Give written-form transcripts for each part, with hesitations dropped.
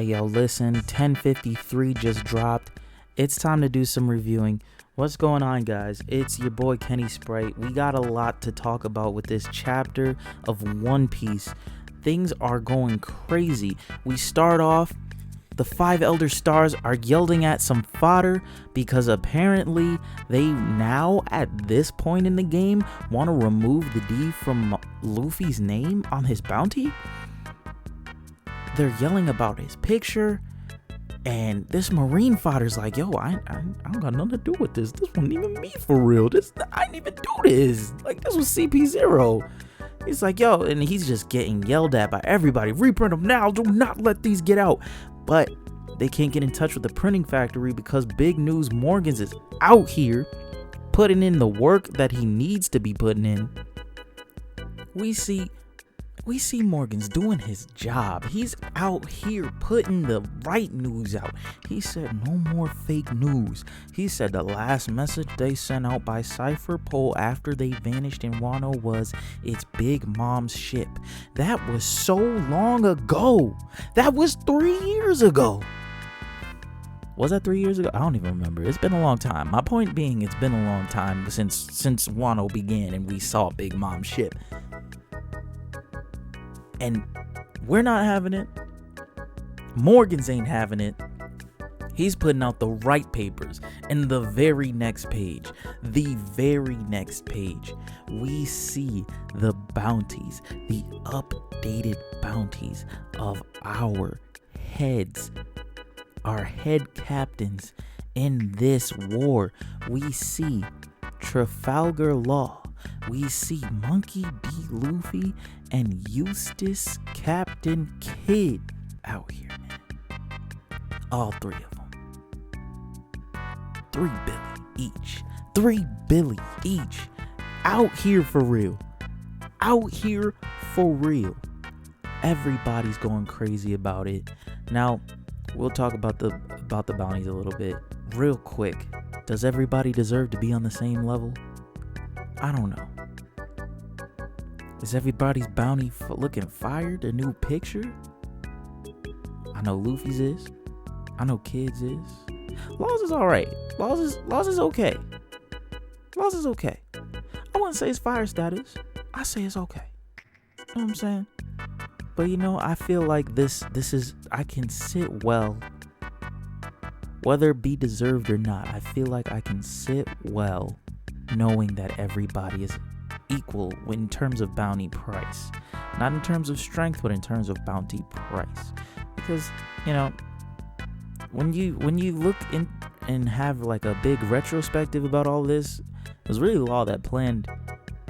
Hey yo, listen, 1053 just dropped. It's time to do some reviewing. What's going on, guys? It's your boy Kenny Sprite. We got a lot to talk about with this chapter of One Piece. Things are going crazy. We start off, the five elder stars are yelling at some fodder because apparently they now, at this point in the game, want to remove the D from Luffy's name on his bounty. They're yelling about his picture, and this marine fodder's like, yo, I don't got nothing to do with this. This wasn't even me for real. I didn't even do this. Like, this was CP0. He's like, yo, and he's just getting yelled at by everybody. Reprint them now. Do not let these get out. But they can't get in touch with the printing factory because big news, Morgans is out here putting in the work that he needs to be putting in. We see Morgans doing his job. He's out here putting the right news out. He said no more fake news. He said the last message they sent out by Cypher Pole after they vanished in Wano was, it's Big Mom's ship. That was so long ago. That was 3 years ago. Was that 3 years ago? I don't even remember. It's been a long time. My point being, it's been a long time since Wano began and we saw Big Mom's ship. And we're not having it. Morgans ain't having it. He's putting out the right papers. And the very next page, we see the bounties, the updated bounties of our heads, our head captains in this war. We see Trafalgar Law. We see Monkey D. Luffy and Eustace Captain Kidd out here, man. All three of them. 3 billion each. 3 billion each. Out here for real. Out here for real. Everybody's going crazy about it. Now, we'll talk about the bounties a little bit. Real quick. Does everybody deserve to be on the same level? I don't know. Is everybody's bounty looking fire? The new picture? I know Luffy's is. I know Kidd's is. Laws is alright. Laws is okay. Laws is okay. I wouldn't say it's fire status. I say it's okay. You know what I'm saying? But I feel like this is, I can sit well. Whether it be deserved or not, I feel like I can sit well knowing that everybody is equal in terms of bounty price. Not in terms of strength, but in terms of bounty price. Because, when you look in and have like a big retrospective about all this, it was really Law that planned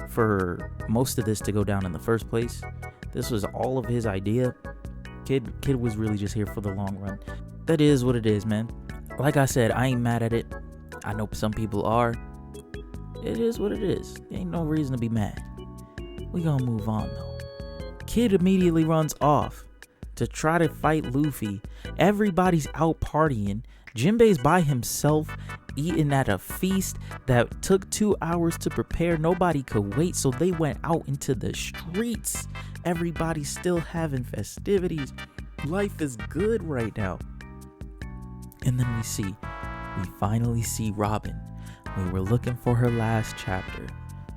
for most of this to go down in the first place. This was all of his idea. Kid was really just here for the long run. That is what it is, man. Like I said, I ain't mad at it. I know some people are. It is what it is. Ain't no reason to be mad. We gonna move on though. Kid immediately runs off to try to fight Luffy. Everybody's out partying. Jinbei's by himself, eating at a feast that took 2 hours to prepare. Nobody could wait, so they went out into the streets. Everybody's still having festivities. Life is good right now. And then we finally see Robin. We were looking for her last chapter.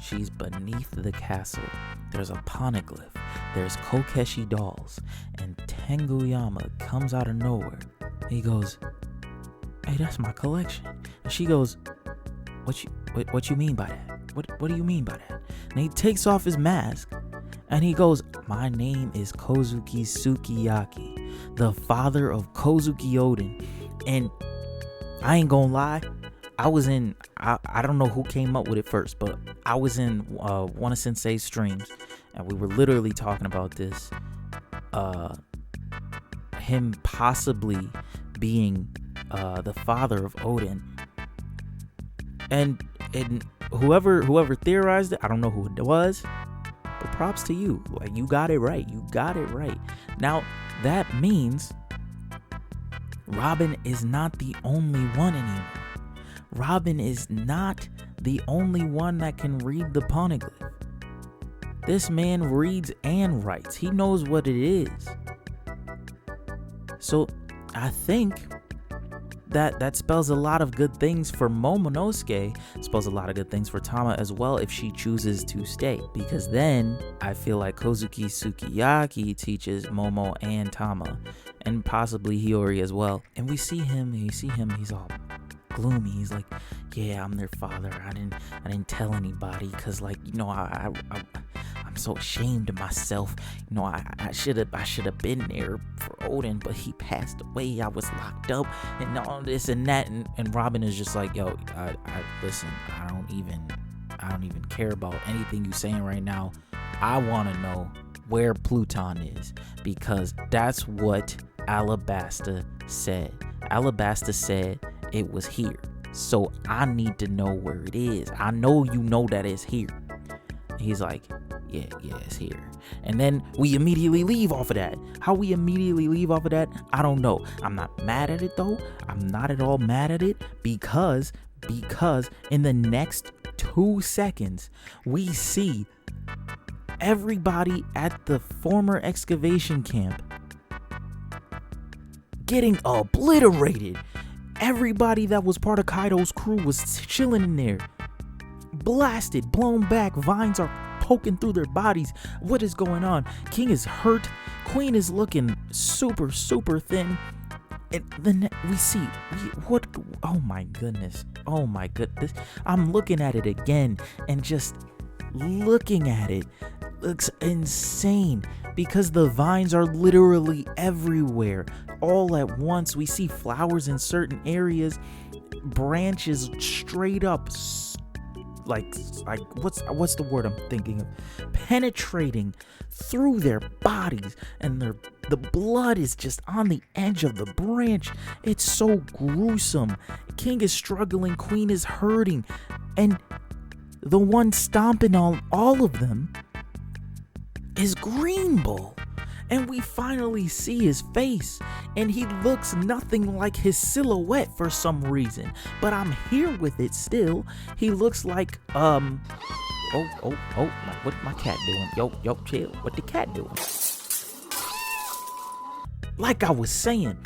She's beneath the castle. There's a poneglyph. There's Kokeshi dolls. And Tenguyama comes out of nowhere. He goes, hey, that's my collection. And she goes, what you mean by that? What do you mean by that? And he takes off his mask. And he goes, my name is Kozuki Sukiyaki, the father of Kozuki Oden. And I ain't gonna lie, I don't know who came up with it first, but I was in one of Sensei's streams, and we were literally talking about this. Him possibly being the father of Oden. And whoever theorized it, I don't know who it was, but props to you. Like, you got it right. You got it right. Now, that means Robin is not the only one anymore. Robin is not the only one that can read the poneglyph. This man reads and writes. He knows what it is. So I think that spells a lot of good things for Momonosuke, spells a lot of good things for Tama as well if she chooses to stay, because then I feel like Kozuki Sukiyaki teaches Momo and Tama, and possibly Hiyori as well. And we see him, he's all gloomy. He's like, yeah, I'm their father. I didn't tell anybody because, like, you know, I'm so ashamed of myself. You know, I should have been there for Oden, but he passed away. I was locked up and all this and that. And Robin is just like, yo, I listen, I don't even care about anything you saying right now. I want to know where Pluton is, because that's what Alabasta said. Alabasta said it was here. So I need to know where it is. I know you know that it's here. He's like, yeah, it's here. And then we immediately leave off of that. How we immediately leave off of that, I don't know. I'm not mad at it though. I'm not at all mad at it because in the next 2 seconds, we see everybody at the former excavation camp getting obliterated. Everybody that was part of Kaido's crew was chilling in there. Blasted, blown back, vines are poking through their bodies. What is going on? King is hurt. Queen is looking super, super thin. And then we see, what? Oh my goodness. I'm looking at it again, and just looking at it looks insane because the vines are literally everywhere. All at once, we see flowers in certain areas, branches straight up, like what's the word I'm thinking of? Penetrating through their bodies, and the blood is just on the edge of the branch. It's so gruesome. King is struggling, Queen is hurting, and the one stomping on all of them is Green Bull. And we finally see his face, and he looks nothing like his silhouette for some reason, but I'm here with it still. He looks like what my cat doing? Yo, chill. What the cat doing? Like I was saying,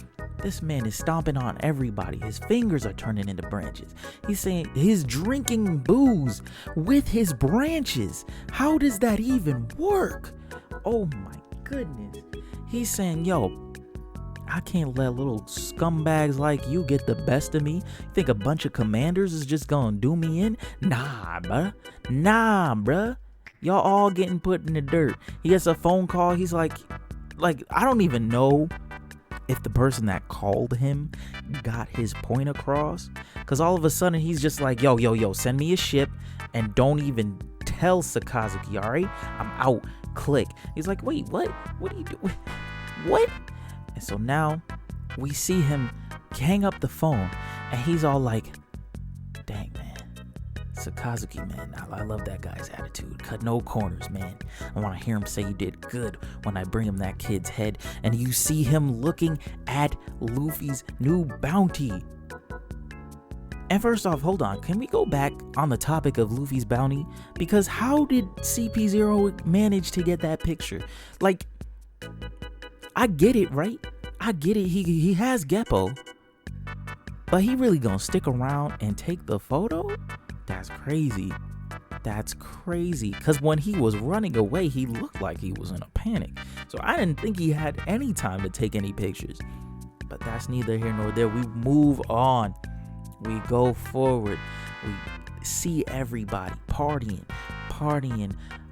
this man is stomping on everybody. His fingers are turning into branches. He's saying he's drinking booze with his branches. How does that even work? Oh my goodness. He's saying, yo, I can't let little scumbags like you get the best of me. You think a bunch of commanders is just gonna do me in? Nah, bruh. Y'all all getting put in the dirt. He gets a phone call. He's like, I don't even know if the person that called him got his point across. Because all of a sudden, he's just like, yo, send me a ship and don't even tell Sakazuki, all right? I'm out. Click. He's like, wait, what? What are you doing? What? And so now we see him hang up the phone, and he's all like, dang, man. Sakazuki, man, I love that guy's attitude. Cut no corners, man. I want to hear him say you did good when I bring him that kid's head. And you see him looking at Luffy's new bounty. And first off, hold on. Can we go back on the topic of Luffy's bounty? Because how did CP0 manage to get that picture? Like, I get it, right? I get it. He has Geppo. But he really gonna stick around and take the photo? That's crazy. Because when he was running away, he looked like he was in a panic. So I didn't think he had any time to take any pictures. But that's neither here nor there. We move on. We go forward. We see everybody partying.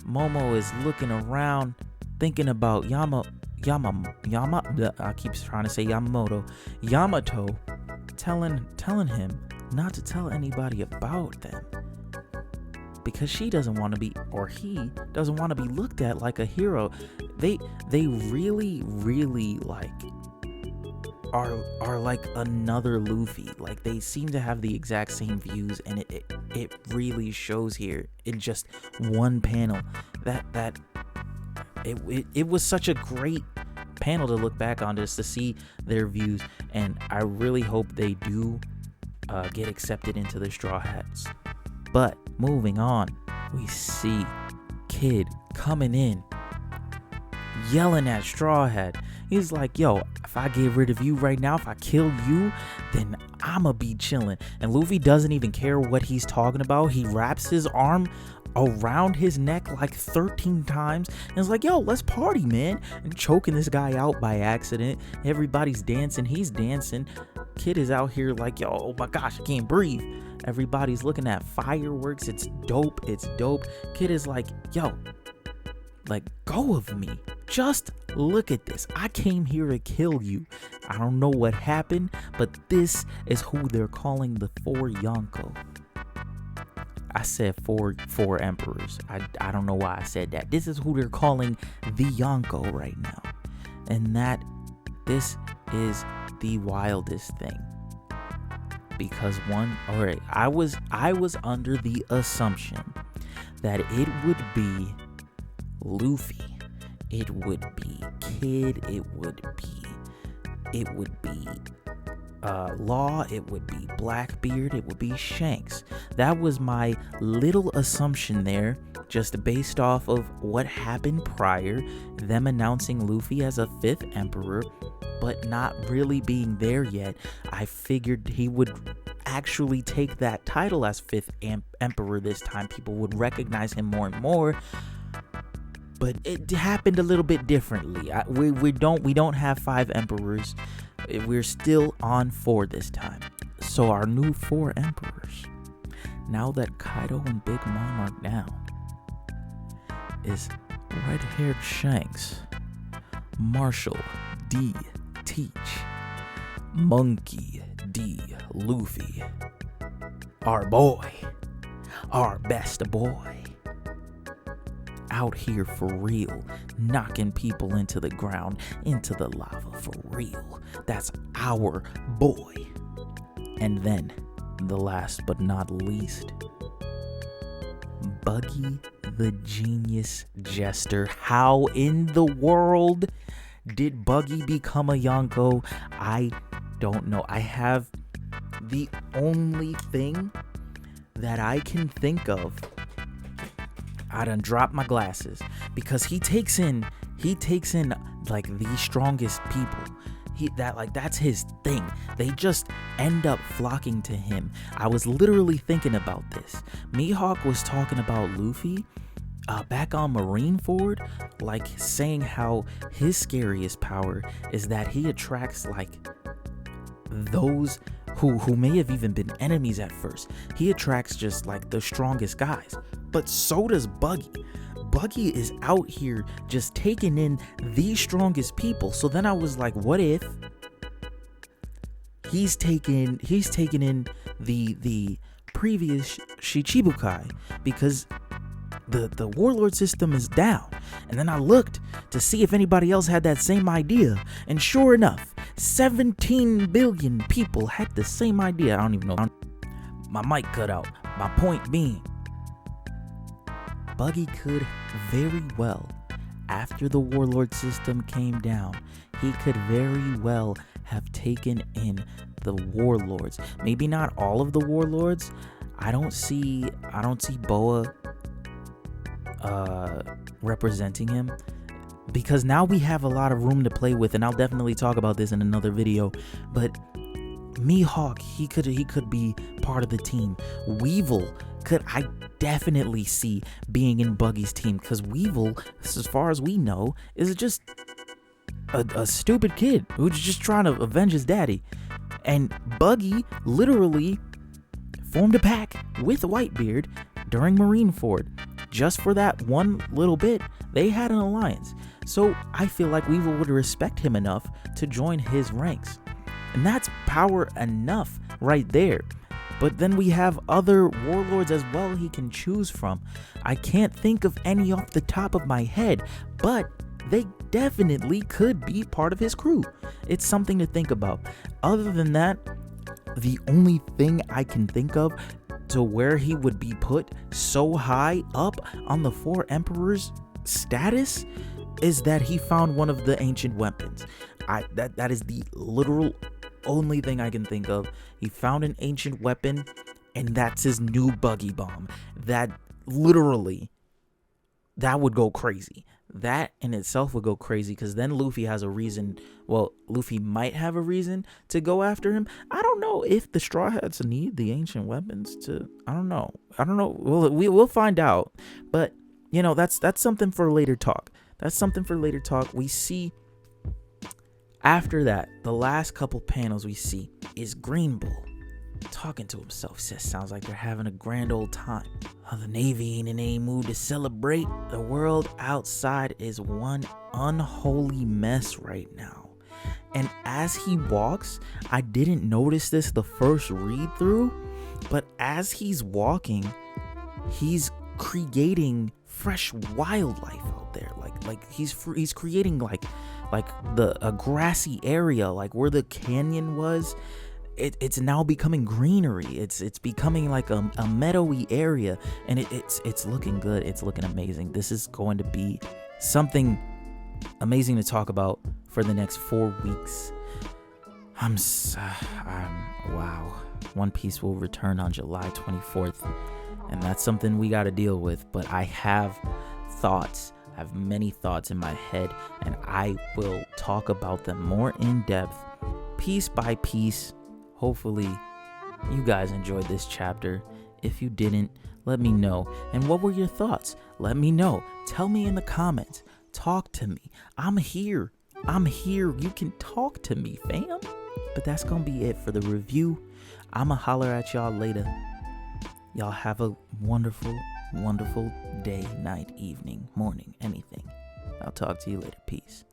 Momo is looking around, thinking about I keep trying to say Yamamoto. Yamato telling him not to tell anybody about them, because she doesn't want to be, or he doesn't want to be looked at like a hero. They really like are like another Luffy. Like, they seem to have the exact same views, and it really shows here in just one panel. That it was such a great panel to look back on, just to see their views, and I really hope they do get accepted into the Straw Hats. But moving on, we see Kid coming in, yelling at Straw Hat. He's like, yo, if I get rid of you right now, if I kill you, then I'ma be chilling. And Luffy doesn't even care what he's talking about. He wraps his arm around his neck like 13 times and is like, yo, let's party, man. And choking this guy out by accident. Everybody's dancing. He's dancing. Kid is out here like, yo, oh my gosh, I can't breathe. Everybody's looking at fireworks. It's dope. It's dope. Kid is like, yo, let go of me. Just look at this. I came here to kill you. I don't know what happened, but this is who they're calling the 4 Yonko. I said four emperors. I don't know why I said that. This is who they're calling the Yonko right now. And this is the wildest thing. Because I was under the assumption that it would be Luffy, it would be Kid, it would be Law, it would be Blackbeard, it would be Shanks. That was my little assumption there, just based off of what happened prior, them announcing Luffy as a 5th emperor, but not really being there yet. I figured he would actually take that title as 5th emperor this time. People would recognize him more and more. But it happened a little bit differently. We don't have 5 emperors. We're still on 4 this time. So our new 4 emperors, now that Kaido and Big Mom are down, is Red-Haired Shanks, Marshall D. Teach, Monkey D. Luffy, our boy, our best boy, out here for real, knocking people into the ground, into the lava for real. That's our boy. And then, the last but not least, Buggy the Genius Jester. How in the world did Buggy become a Yonko? I don't know. I have the only thing that I can think of. I done dropped my glasses because he takes in like the strongest people. That's his thing. They just end up flocking to him. I was literally thinking about this. Mihawk was talking about Luffy back on Marineford, like saying how his scariest power is that he attracts like those who may have even been enemies at first. He attracts just like the strongest guys. But so does Buggy. Buggy is out here just taking in the strongest people. So then I was like, what if he's taking in the previous Shichibukai, because the warlord system is down. And then I looked to see if anybody else had that same idea, and sure enough, 17 billion people had the same idea. I don't even know. My mic cut out. My point being, Buggy could very well, after the warlord system came down, he could very well have taken in the warlords. Maybe not all of the warlords. I don't see Boa representing him, because now we have a lot of room to play with, and I'll definitely talk about this in another video. But Mihawk, he could be part of the team. Weevil I definitely see being in Buggy's team, because Weevil, as far as we know, is just a stupid kid who's just trying to avenge his daddy. And Buggy literally formed a pact with Whitebeard during Marineford. Just for that one little bit, they had an alliance. So I feel like Weevil would respect him enough to join his ranks. And that's power enough right there. But then we have other warlords as well he can choose from. I can't think of any off the top of my head, but they definitely could be part of his crew. It's something to think about. Other than that, the only thing I can think of to where he would be put so high up on the 4 emperors status is that he found one of the ancient weapons. That is the literal only thing I can think of. He found an ancient weapon, and that's his new Buggy Bomb. That literally, that would go crazy. that in itself would go crazy, because then Luffy has a reason. Well, Luffy might have a reason to go after him. I don't know if the Straw Hats need the ancient weapons to. I don't know. We'll find out. But that's something for later talk. We see after that, the last couple panels we see is Green Bull talking to himself. Says, sounds like they're having a grand old time. The Navy ain't in any mood to celebrate. The world outside is one unholy mess right now. And as he walks, I didn't notice this the first read through, but as he's walking, he's creating fresh wildlife out there. Like he's creating like a grassy area, like where the canyon was. It's now becoming greenery. It's becoming like a meadowy area, and it's looking good. It's looking amazing. This is going to be something amazing to talk about for the next 4 weeks. Wow. One Piece will return on July 24th, and that's something we got to deal with. But I have thoughts. I have many thoughts in my head, and I will talk about them more in depth, piece by piece. Hopefully, you guys enjoyed this chapter. If you didn't, let me know. And what were your thoughts? Let me know. Tell me in the comments. Talk to me. I'm here. You can talk to me, fam. But that's going to be it for the review. I'ma holler at y'all later. Y'all have a wonderful, wonderful day, night, evening, morning, anything. I'll talk to you later. Peace.